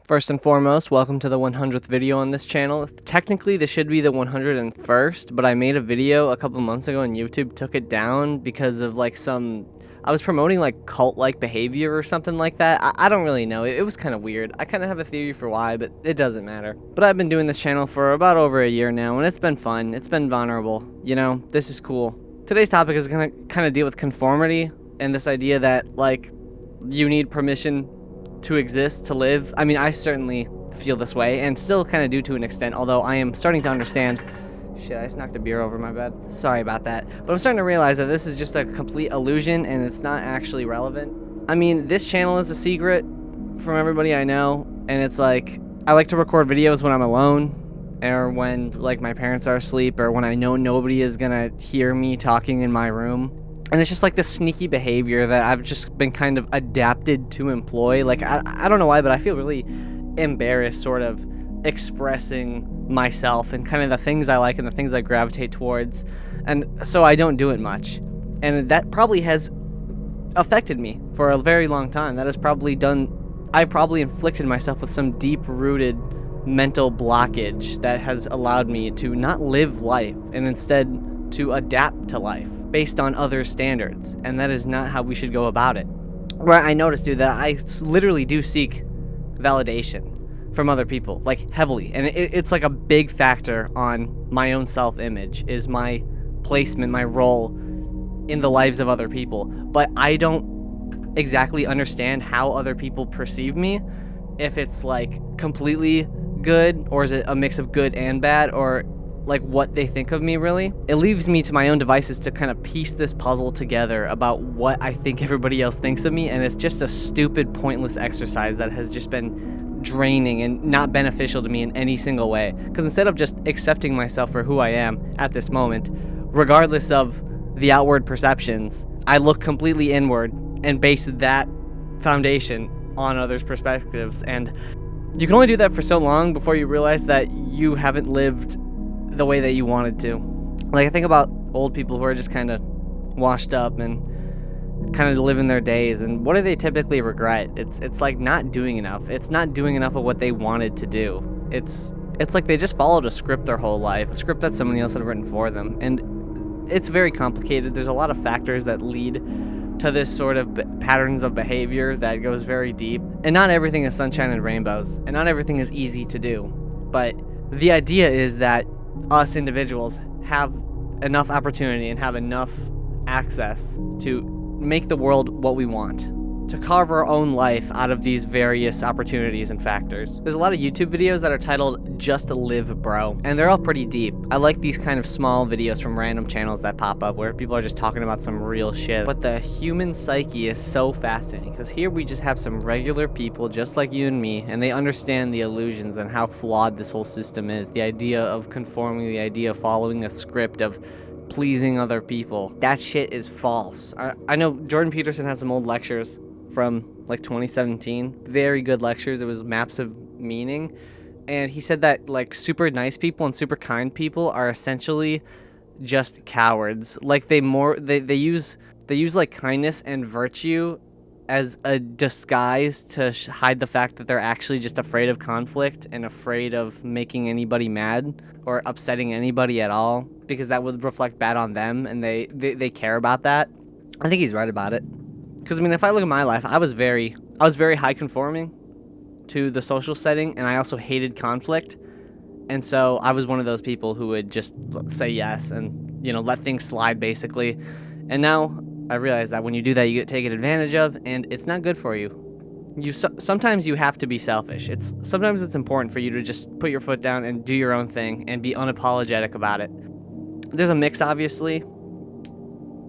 First and foremost, welcome to the 100th video on this channel. Technically, this should be the 101st, but I made a video a couple months ago and YouTube took it down because of I was promoting like cult-like behavior or something like that. I don't really know. It was kind of weird. I kind of have a theory for why, but it doesn't matter. But I've been doing this channel for about over a year now, and it's been fun. It's been vulnerable. You know, this is cool. Today's topic is going to kind of deal with conformity and this idea that, like, you need permission to exist, to live. I mean, I certainly feel this way, and still kind of do to an extent, although I am starting to understand. Shit, I just knocked a beer over my bed. Sorry about that. But I'm starting to realize that this is just a complete illusion, and it's not actually relevant. I mean, this channel is a secret from everybody I know, and it's like, I like to record videos when I'm alone, or when, like, my parents are asleep, or when I know nobody is gonna hear me talking in my room. And it's just like this sneaky behavior that I've just been kind of adapted to employ. Like, I don't know why, but I feel really embarrassed sort of expressing myself and kind of the things I like and the things I gravitate towards. And so I don't do it much. And that probably has affected me for a very long time. That has probably I probably inflicted myself with some deep-rooted mental blockage that has allowed me to not live life and instead to adapt to life based on other standards, and that is not how we should go about it. Where I noticed, dude, that I literally do seek validation from other people, like, heavily, and it's like a big factor on my own self-image, is my placement, my role in the lives of other people. But I don't exactly understand how other people perceive me, if it's, like, completely good, or is it a mix of good and bad, or like what they think of me, really. It leaves me to my own devices to kind of piece this puzzle together about what I think everybody else thinks of me, and it's just a stupid, pointless exercise that has just been draining and not beneficial to me in any single way. Because instead of just accepting myself for who I am at this moment, regardless of the outward perceptions, I look completely inward and base that foundation on others' perspectives. And you can only do that for so long before you realize that you haven't lived the way that you wanted to. Like, I think about old people who are just kind of washed up and kind of living their days, and what do they typically regret? It's like not doing enough. It's not doing enough of what they wanted to do. It's like they just followed a script their whole life, a script that somebody else had written for them, and it's very complicated. There's a lot of factors that lead to this sort of patterns of behavior that goes very deep, and not everything is sunshine and rainbows, and not everything is easy to do. But the idea is that us individuals have enough opportunity and have enough access to make the world what we want, to carve our own life out of these various opportunities and factors. There's a lot of YouTube videos that are titled Just Live Bro, and they're all pretty deep. I like these kind of small videos from random channels that pop up where people are just talking about some real shit. But the human psyche is so fascinating, because here we just have some regular people just like you and me, and they understand the illusions and how flawed this whole system is. The idea of conforming, the idea of following a script, of pleasing other people. That shit is false. I know Jordan Peterson had some old lectures from like 2017, very good lectures. It was Maps of Meaning, and he said that, like, super nice people and super kind people are essentially just cowards. Like, they use like kindness and virtue as a disguise to hide the fact that they're actually just afraid of conflict and afraid of making anybody mad or upsetting anybody at all, because that would reflect bad on them, and they care about that. I think he's right about it. Because, I mean, if I look at my life, I was very high conforming to the social setting, and I also hated conflict. And so I was one of those people who would just say yes and, you know, let things slide, basically. And now I realize that when you do that, you get taken advantage of, and it's not good for you. Sometimes you have to be selfish. Sometimes it's important for you to just put your foot down and do your own thing and be unapologetic about it. There's a mix, obviously.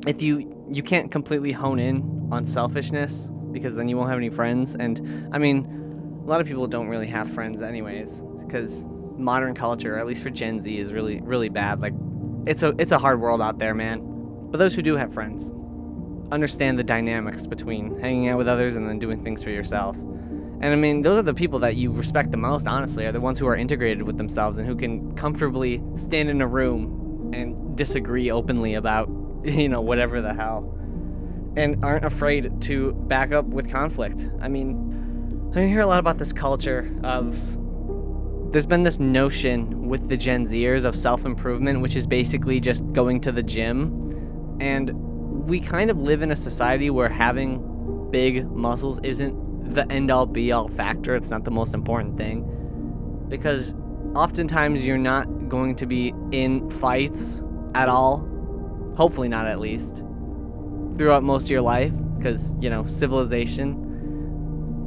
If you can't completely hone in on selfishness, because then you won't have any friends. And I mean, a lot of people don't really have friends anyways, because modern culture, or at least for Gen Z, is really, really bad. Like, it's a hard world out there, man. But those who do have friends understand the dynamics between hanging out with others and then doing things for yourself. And I mean, those are the people that you respect the most, honestly, are the ones who are integrated with themselves and who can comfortably stand in a room and disagree openly about, you know, whatever the hell, and aren't afraid to back up with conflict. I mean, I hear a lot about this culture of, there's been this notion with the Gen Zers of self-improvement, which is basically just going to the gym. And we kind of live in a society where having big muscles isn't the end-all be-all factor. It's not the most important thing. Because oftentimes you're not going to be in fights at all. Hopefully not, at least. Throughout most of your life. Because, you know, civilization.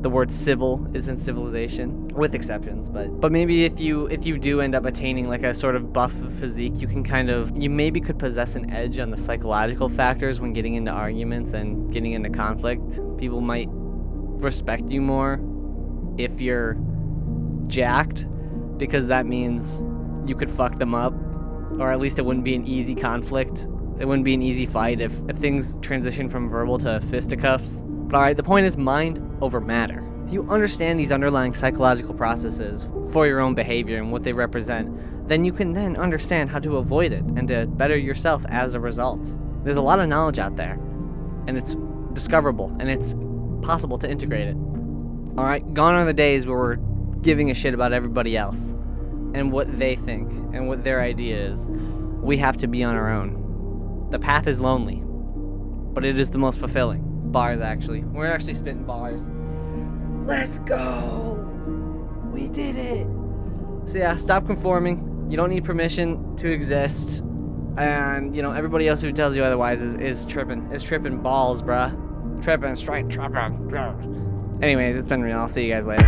The word civil isn't civilization, with exceptions, but maybe if you do end up attaining like a sort of buff physique, you maybe could possess an edge on the psychological factors when getting into arguments and getting into conflict. People might respect you more if you're jacked, because that means you could fuck them up, or at least it wouldn't be an easy conflict. It wouldn't be an easy fight if things transition from verbal to fisticuffs. But alright, the point is mind over matter. If you understand these underlying psychological processes for your own behavior and what they represent, then you can then understand how to avoid it and to better yourself as a result. There's a lot of knowledge out there, and it's discoverable, and it's possible to integrate it. Alright, gone are the days where we're giving a shit about everybody else and what they think and what their idea is. We have to be on our own. The path is lonely, but it is the most fulfilling. Bars, actually. We're actually spitting bars. Let's go! We did it! So yeah, stop conforming. You don't need permission to exist. And, you know, everybody else who tells you otherwise is tripping. Is tripping balls, bruh. Tripping, straight tripping. Anyways, it's been real. I'll see you guys later.